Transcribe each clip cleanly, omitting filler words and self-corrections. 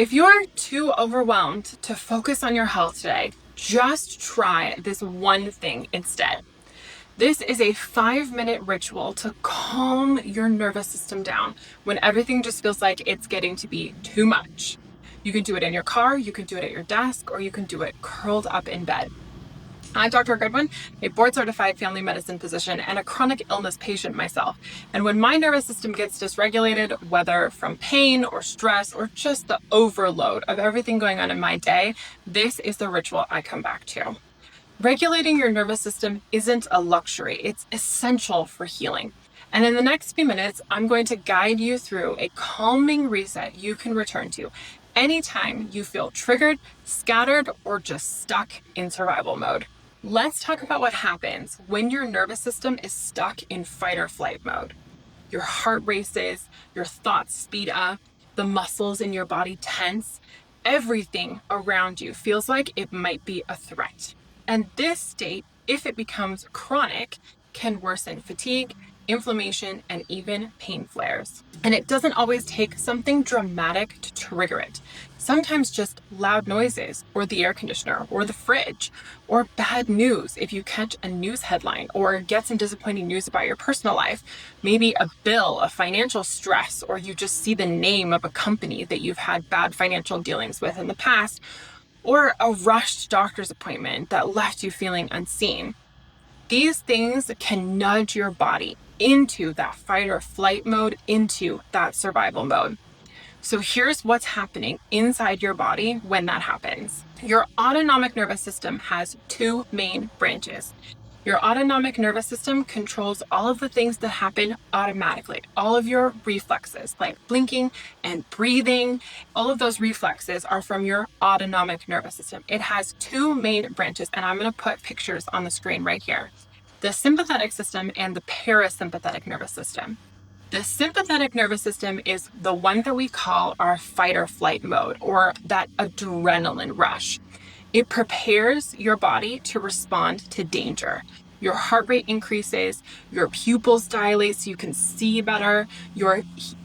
If you're too overwhelmed to focus on your health today, just try this one thing instead. This is a 5-minute ritual to calm your nervous system down when everything just feels like it's getting to be too much. You can do it in your car, you can do it at your desk, or you can do it curled up in bed. I'm Dr. Goodwin, a board-certified family medicine physician and a chronic illness patient myself. And when my nervous system gets dysregulated, whether from pain or stress or just the overload of everything going on in my day, this is the ritual I come back to. Regulating your nervous system isn't a luxury, it's essential for healing. And in the next few minutes, I'm going to guide you through a calming reset you can return to anytime you feel triggered, scattered, or just stuck in survival mode. Let's talk about what happens when your nervous system is stuck in fight or flight mode. Your heart races, your thoughts speed up, the muscles in your body tense, everything around you feels like it might be a threat. And this state, if it becomes chronic, can worsen fatigue, inflammation, and even pain flares. And it doesn't always take something dramatic to trigger it. Sometimes just loud noises, or the air conditioner, or the fridge, or bad news if you catch a news headline, or get some disappointing news about your personal life. Maybe a bill, a financial stress, or you just see the name of a company that you've had bad financial dealings with in the past, or a rushed doctor's appointment that left you feeling unseen. These things can nudge your body into that fight or flight mode, into that survival mode. So here's what's happening inside your body when that happens. Your autonomic nervous system has two main branches. Your autonomic nervous system controls all of the things that happen automatically. All of your reflexes, like blinking and breathing, all of those reflexes are from your autonomic nervous system. It has two main branches, and I'm going to put pictures on the screen right here. The sympathetic system and the parasympathetic nervous system. The sympathetic nervous system is the one that we call our fight or flight mode, or that adrenaline rush. It prepares your body to respond to danger. Your heart rate increases, your pupils dilate so you can see better, your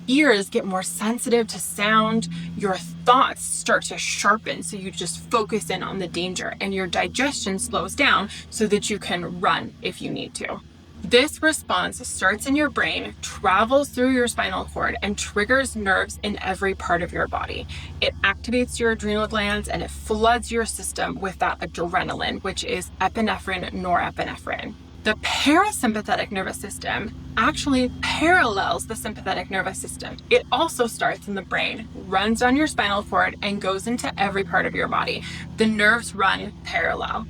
ears get more sensitive to sound, your thoughts start to sharpen so you just focus in on the danger, and your digestion slows down so that you can run if you need to. This response starts in your brain, travels through your spinal cord, and triggers nerves in every part of your body. It activates your adrenal glands and it floods your system with that adrenaline, which is epinephrine, norepinephrine. The parasympathetic nervous system actually parallels the sympathetic nervous system. It also starts in the brain, runs down your spinal cord, and goes into every part of your body. The nerves run parallel.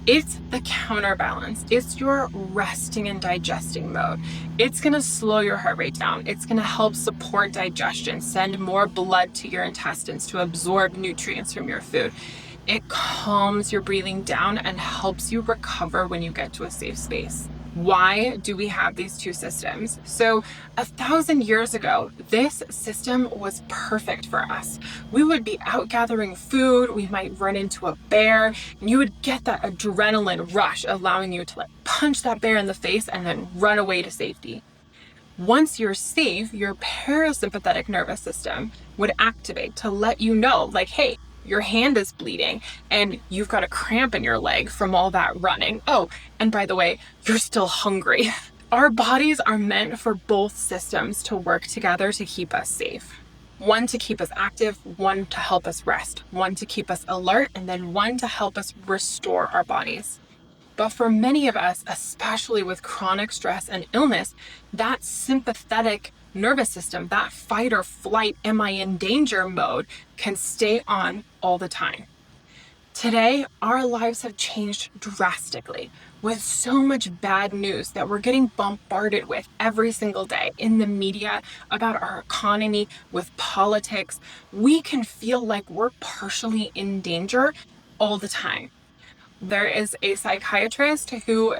It's the counterbalance. It's your resting and digesting mode. It's going to slow your heart rate down. It's going to help support digestion, send more blood to your intestines to absorb nutrients from your food. It calms your breathing down and helps you recover when you get to a safe space. Why do we have these two systems? So 1,000 years ago, this system was perfect for us. We would be out gathering food, we might run into a bear, and you would get that adrenaline rush, allowing you to punch that bear in the face and then run away to safety. Once you're safe, your parasympathetic nervous system would activate to let you know, hey, your hand is bleeding and you've got a cramp in your leg from all that running. Oh, and by the way, you're still hungry. Our bodies are meant for both systems to work together to keep us safe. One to keep us active, one to help us rest, one to keep us alert, and then one to help us restore our bodies. But for many of us, especially with chronic stress and illness, that sympathetic nervous system, that fight or flight, am I in danger mode, can stay on all the time. Today, our lives have changed drastically with so much bad news that we're getting bombarded with every single day in the media about our economy, with politics. We can feel like we're partially in danger all the time. There is a psychiatrist who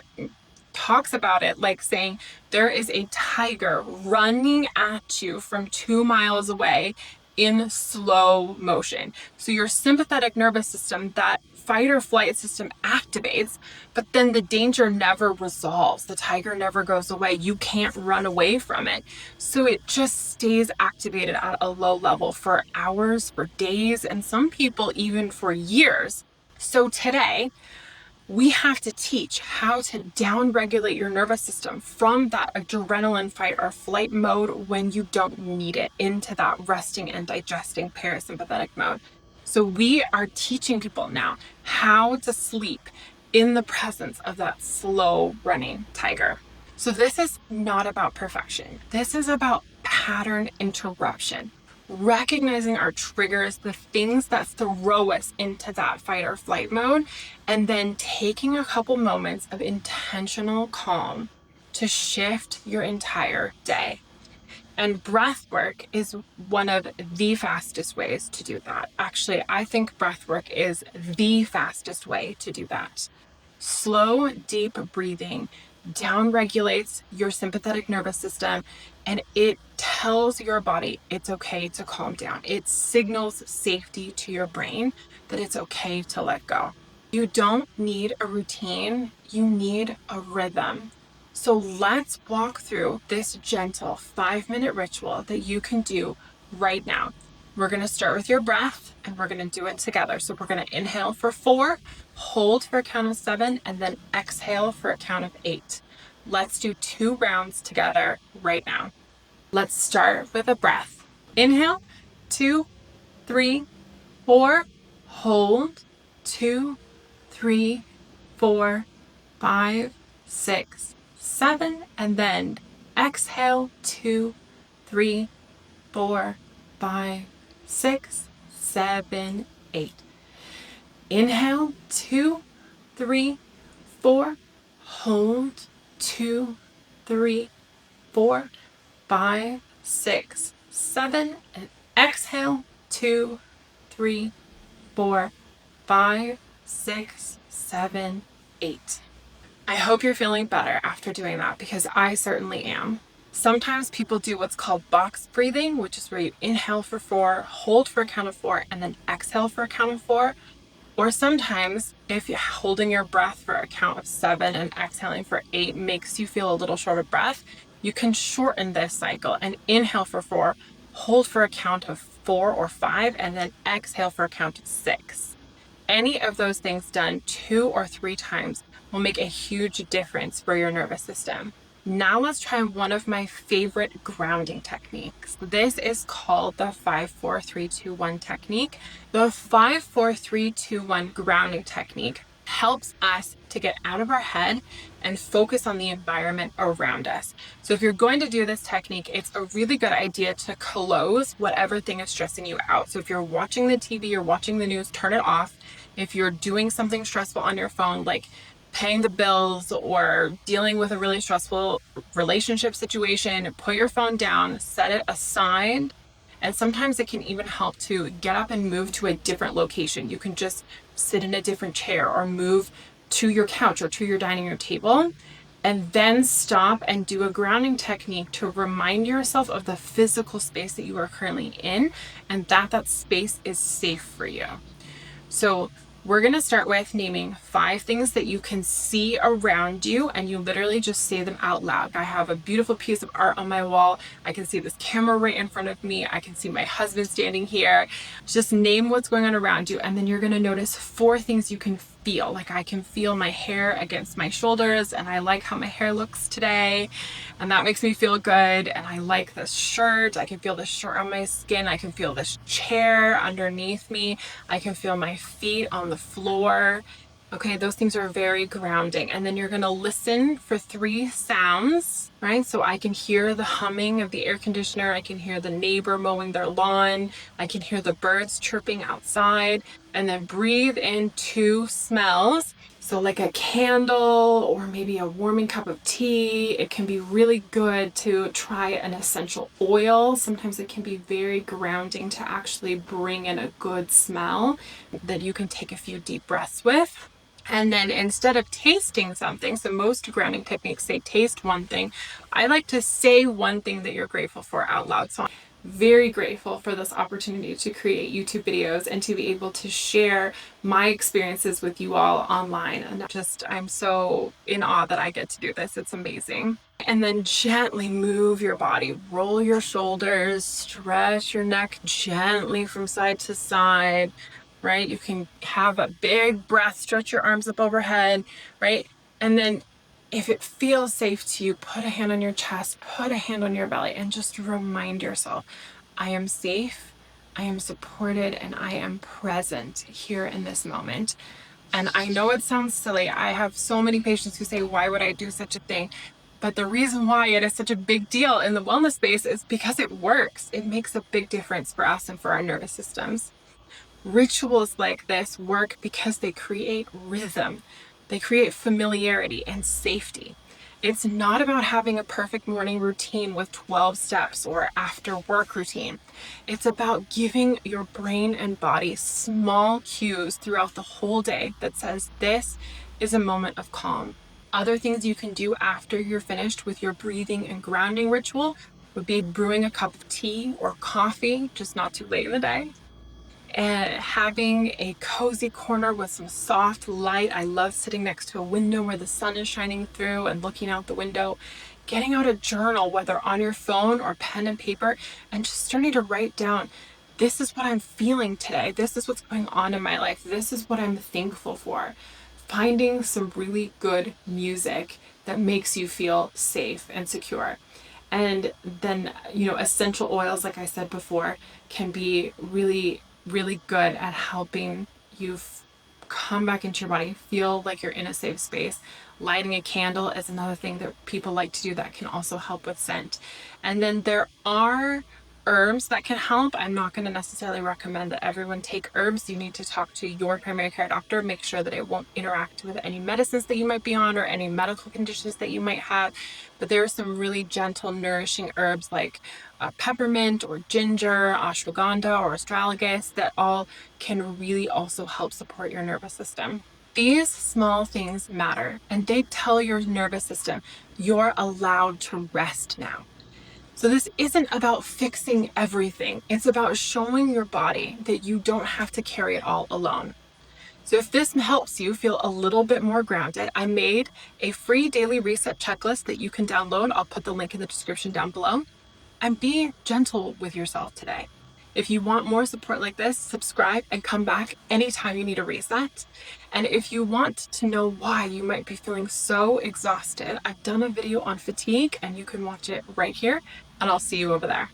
talks about it saying there is a tiger running at you from 2 miles away in slow motion. So your sympathetic nervous system, that fight or flight system, activates, but then the danger never resolves. The tiger never goes away. You can't run away from it. So it just stays activated at a low level for hours, for days, and some people even for years. So today, we have to teach how to down-regulate your nervous system from that adrenaline fight or flight mode when you don't need it into that resting and digesting parasympathetic mode. So we are teaching people now how to sleep in the presence of that slow running tiger. So this is not about perfection. This is about pattern interruption. Recognizing our triggers, the things that throw us into that fight or flight mode, and then taking a couple moments of intentional calm to shift your entire day. And breath work is one of the fastest ways to do that. Actually, I think breath work is the fastest way to do that. Slow, deep breathing down-regulates your sympathetic nervous system, and it tells your body it's okay to calm down. It signals safety to your brain that it's okay to let go. You don't need a routine, you need a rhythm. So let's walk through this gentle 5-minute ritual that you can do right now. We're going to start with your breath and we're going to do it together. So we're going to inhale for 4, hold for a count of 7, and then exhale for a count of 8. Let's do 2 rounds together right now. Let's start with a breath. Inhale, 2, 3, 4, hold, 2, 3, 4, 5, 6, 7, and then exhale, 2, 3, 4, 5, 6, 7, 8. Inhale, 2, 3, 4, hold, 2, 3, 4, 5, 6, 7, and exhale, 2, 3, 4, 5, 6, 7, 8. I hope you're feeling better after doing that, because I certainly am. Sometimes people do what's called box breathing, which is where you inhale for 4, hold for a count of 4, and then exhale for a count of 4. Or sometimes if you're holding your breath for a count of 7 and exhaling for 8 makes you feel a little short of breath, you can shorten this cycle and inhale for 4, hold for a count of 4 or 5, and then exhale for a count of 6. Any of those things done 2 or 3 times will make a huge difference for your nervous system. Now let's try one of my favorite grounding techniques. This is called the 5-4-3-2-1 technique. The 5-4-3-2-1 grounding technique helps us to get out of our head and focus on the environment around us. So if you're going to do this technique, it's a really good idea to close whatever thing is stressing you out. So if you're watching the TV or watching the news, turn it off. If you're doing something stressful on your phone, like paying the bills or dealing with a really stressful relationship situation, put your phone down, set it aside. And sometimes it can even help to get up and move to a different location. You can just sit in a different chair or move to your couch or to your dining room table, and then stop and do a grounding technique to remind yourself of the physical space that you are currently in and that space is safe for you. So we're going to start with naming 5 things that you can see around you, and you literally just say them out loud. I have a beautiful piece of art on my wall. I can see this camera right in front of me. I can see my husband standing here. Just name what's going on around you, and then you're going to notice 4 things you can feel. Like, I can feel my hair against my shoulders, and I like how my hair looks today, and that makes me feel good. And I like this shirt. I can feel the shirt on my skin. I can feel this chair underneath me. I can feel my feet on the floor. Okay, those things are very grounding. And then you're going to listen for 3 sounds, right? So I can hear the humming of the air conditioner. I can hear the neighbor mowing their lawn. I can hear the birds chirping outside. And then breathe in 2 smells. So like a candle or maybe a warming cup of tea. It can be really good to try an essential oil. Sometimes it can be very grounding to actually bring in a good smell that you can take a few deep breaths with. And then instead of tasting something, so most grounding techniques say taste one thing, I like to say one thing that you're grateful for out loud. So very grateful for this opportunity to create YouTube videos and to be able to share my experiences with you all online. And I'm so in awe that I get to do this. It's amazing. And then gently move your body, roll your shoulders, stretch your neck gently from side to side, right? You can have a big breath, stretch your arms up overhead, right? And then if it feels safe to you, put a hand on your chest, put a hand on your belly, and just remind yourself, I am safe, I am supported, and I am present here in this moment. And I know it sounds silly. I have so many patients who say, why would I do such a thing? But the reason why it is such a big deal in the wellness space is because it works. It makes a big difference for us and for our nervous systems. Rituals like this work because they create rhythm, they create familiarity and safety. It's not about having a perfect morning routine with 12 steps or after work routine. It's about giving your brain and body small cues throughout the whole day that says this is a moment of calm. Other things you can do after you're finished with your breathing and grounding ritual would be brewing a cup of tea or coffee, just not too late in the day, and having a cozy corner with some soft light. I love sitting next to a window where the sun is shining through and looking out the window, getting out a journal, whether on your phone or pen and paper, and just starting to write down, this is what I'm feeling today. This is what's going on in my life. This is what I'm thankful for. Finding some really good music that makes you feel safe and secure. And then, essential oils, like I said before, can be really, really good at helping you come back into your body, feel like you're in a safe space. Lighting a candle is another thing that people like to do that can also help with scent. And then there are herbs that can help. I'm not going to necessarily recommend that everyone take herbs. You need to talk to your primary care doctor, make sure that it won't interact with any medicines that you might be on or any medical conditions that you might have. But there are some really gentle, nourishing herbs like peppermint or ginger, ashwagandha or astragalus that all can really also help support your nervous system. These small things matter, and they tell your nervous system you're allowed to rest now. So this isn't about fixing everything. It's about showing your body that you don't have to carry it all alone. So if this helps you feel a little bit more grounded, I made a free daily reset checklist that you can download. I'll put the link in the description down below. And be gentle with yourself today. If you want more support like this, subscribe and come back anytime you need a reset. And if you want to know why you might be feeling so exhausted, I've done a video on fatigue and you can watch it right here, and I'll see you over there.